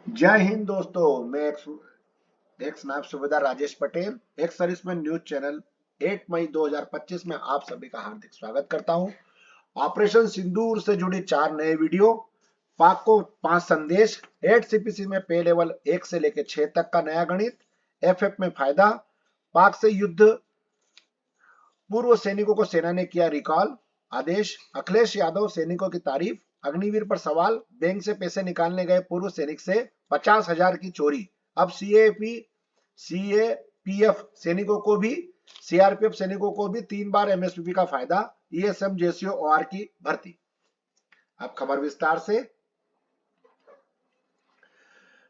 जय हिंद दोस्तों। मैं एक्स नायब सूबेदार Rajesh Patel ex serviceman news channel 8 मई 2025 में आप सभी का हार्दिक स्वागत करता हूं। ऑपरेशन सिंदूर से जुड़ी 4 नए वीडियो, पाक को 5 संदेश, 8 सीपीसी में पे लेवल 1 से लेकर 6 तक का नया गणित, एफएफ में फायदा, पाक से युद्ध, पूर्व सैनिकों को सेना ने किया रिकॉल, आदेश, अखिलेश यादव सैनिकों की तारीफ, अग्निवीर पर सवाल, बैंक से पैसे निकालने गए पूर्व सैनिक से 50,000 की चोरी। अब सीएपीएफ सैनिकों को भी, सीआरपीएफ सैनिकों को भी 3 बार एमएसपी का फायदा, ईएसएम जेसीओ ओआर की भर्ती। अब खबर विस्तार से।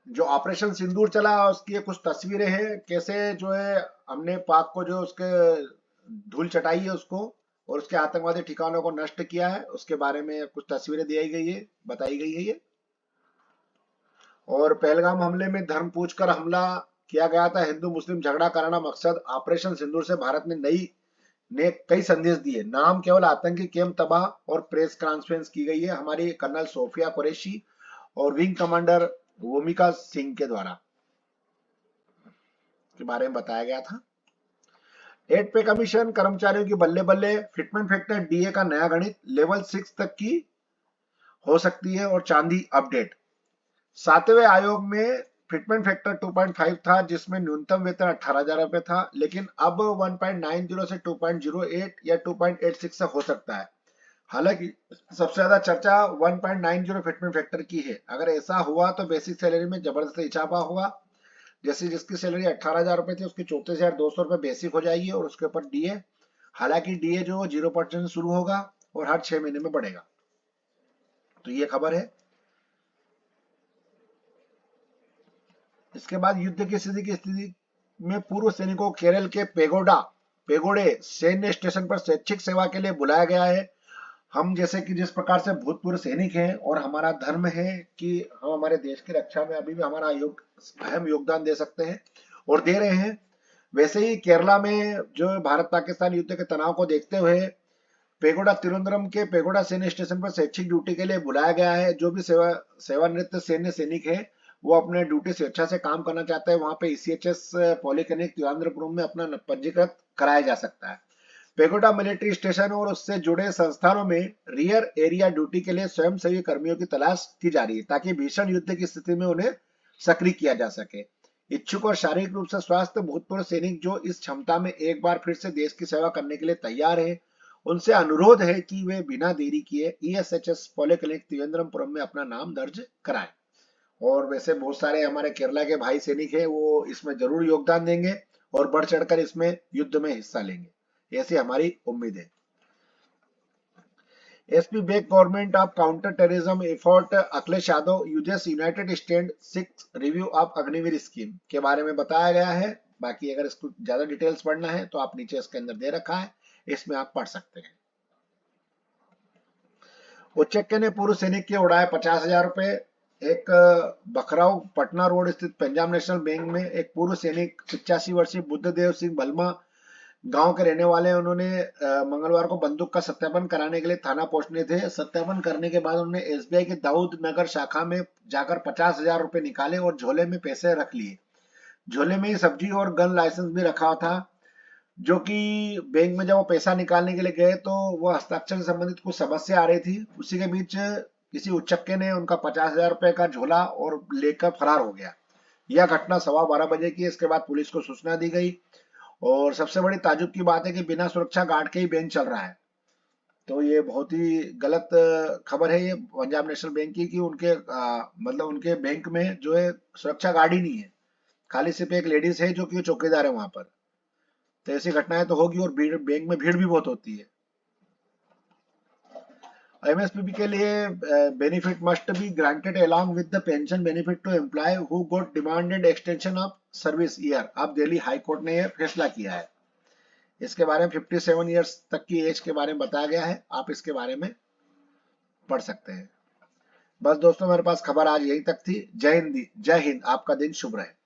जो ऑपरेशन सिंदूर चला उसकी कुछ तस्वीरें हैं, कैसे जो है हमने पाक को जो उसके धूल चटाई है उसको और उसके आतंकवादी ठिकानों को नष्ट किया है, उसके बारे में कुछ तस्वीरें दी गई है, बताई गई है ये। और पहलगाम हमले में धर्म पूछकर हमला किया गया था, हिंदू मुस्लिम झगड़ा कराना मकसद। ऑपरेशन सिंदूर से भारत ने कई संदेश दिए, नाम केवल आतंकी कैंप तबाह और प्रेस कॉन्फ्रेंस की गई है हमारी कर्नल सोफिया कुरैशी और विंग कमांडर भूमिका सिंह के द्वारा, के बारे में बताया गया था। 8 पे कमीशन कर्मचारियों की बल्ले बल्ले, फिटमेंट फैक्टर डीए का नया गणित लेवल 6 तक की हो सकती है और चांदी अपडेट। 7वें आयोग में फिटमेंट फैक्टर 2.5 था, जिसमें न्यूनतम वेतन 18,000 रुपए था, लेकिन अब 1.90 से 2.08 या 2.86 से हो सकता है। हालांकि सबसे ज्यादा चर्चा 1.90 फिटमेंट फैक्टर की है। अगर ऐसा हुआ तो बेसिक सैलरी में जबरदस्त इजाफा होगा। जैसे जिसकी सैलरी 18,000 रुपए थी उसकी 34,200 रुपए बेसिक हो जाएगी और उसके ऊपर डीए। हालांकि डीए जो 0% शुरू होगा और हर 6 महीने में बढ़ेगा। तो ये खबर है। इसके बाद युद्ध की स्थिति में पूर्व सैनिकों को केरल के पेगोडे सैन्य स्टेशन पर स्वैच्छिक सेवा के लिए बुलाया गया है। हम जैसे कि जिस प्रकार से भूतपूर्व सैनिक हैं और हमारा धर्म है कि हम हमारे देश की रक्षा में अभी भी हमारा अहम योगदान दे सकते हैं और दे रहे हैं, वैसे ही केरला में जो भारत पाकिस्तान युद्ध के तनाव को देखते हुए पेगोडा तिरुवनंतपुरम के पेगोडा सैन्य स्टेशन पर स्वैच्छिक ड्यूटी के लिए बुलाया गया है। जो भी सेवानिवृत्त सैन्य सैनिक है वो अपने ड्यूटी स्वेच्छा से काम करना चाहता है, वहां पे ईसीएचएस पॉलिक्लिनिक तिरुवनंतपुरम में अपना पंजीकृत कराया जा सकता है। पेगोडा मिलिट्री स्टेशन और उससे जुड़े संस्थानों में रियर एरिया ड्यूटी के लिए स्वयंसेवी कर्मियों की तलाश की जा रही है, ताकि भीषण युद्ध की स्थिति में उन्हें सक्रिय किया जा सके। इच्छुक और शारीरिक रूप से स्वस्थ भूतपूर्व सैनिक जो इस क्षमता में एक बार फिर से देश की सेवा करने के लिए तैयार है, उनसे अनुरोध है कि वे बिना देरी किए ईएसएचएस पॉलिक्लिनिक तिरुवनंतपुरम में अपना नाम दर्ज कराएं। और वैसे बहुत सारे हमारे केरला के भाई सैनिक हैं, वो इसमें जरूर योगदान देंगे और बढ़ चढ़कर इसमें युद्ध में हिस्सा लेंगे, ऐसी हमारी उम्मीद है। SP back government of counter terrorism effort, Akhilesh Yadav uses United state 6 review of Agniveer scheme के बारे में बताया गया है। बाकी अगर इसको ज्यादा डिटेल्स पढ़ना है तो आप नीचे इसके अंदर दे रखा है, इसमें आप पढ़ सकते हैं। उच्चक्के ने पूर्व सैनिक के उड़ाए 50,000 रुपए। एक बखराव पटना रोड स्थित पंजाब नेशनल बैंक में एक पूर्व सैनिक 85 वर्षीय बुद्धदेव सिंह बलमा गांव के रहने वाले, उन्होंने मंगलवार को बंदूक का सत्यापन कराने के लिए थाना पहुंचने थे। सत्यापन करने के बाद उन्होंने एसबीआई की दाऊद नगर शाखा में जाकर 50,000 रुपए निकाले और झोले में पैसे रख लिए। झोले में ही सब्जी और गन लाइसेंस भी रखा था, जो कि बैंक में जब वो पैसा निकालने के लिए गए तो वो हस्ताक्षर से संबंधित कुछ समस्या आ रही थी। उसी के बीच किसी उच्चक्के ने उनका 50,000 रुपए का झोला और लेकर फरार हो गया। यह घटना 12:15 बजे की। इसके बाद पुलिस को सूचना दी गई और सबसे बड़ी ताजुब की बात है कि बिना सुरक्षा गार्ड के ही बैंक चल रहा है। तो ये बहुत ही गलत खबर है ये पंजाब नेशनल बैंक की, कि उनके मतलब उनके बैंक में जो है सुरक्षा गार्ड ही नहीं है, खाली सिर्फ एक लेडीज है जो कि चौकीदार है वहां पर। तो ऐसी घटनाएं तो होगी और बैंक में भीड़ भी बहुत होती है। एमएसपी के लिए benefit must be granted along with the pension benefit to employ who got demanded extension of service year. अब दिल्ली हाई कोर्ट ने यह फैसला किया है। इसके बारे में 57 ईयर्स तक की एज के बारे में बताया गया है, आप इसके बारे में पढ़ सकते हैं। बस दोस्तों, मेरे पास खबर आज यही तक थी। जय हिंद, जय हिंद। आपका दिन शुभ रहे।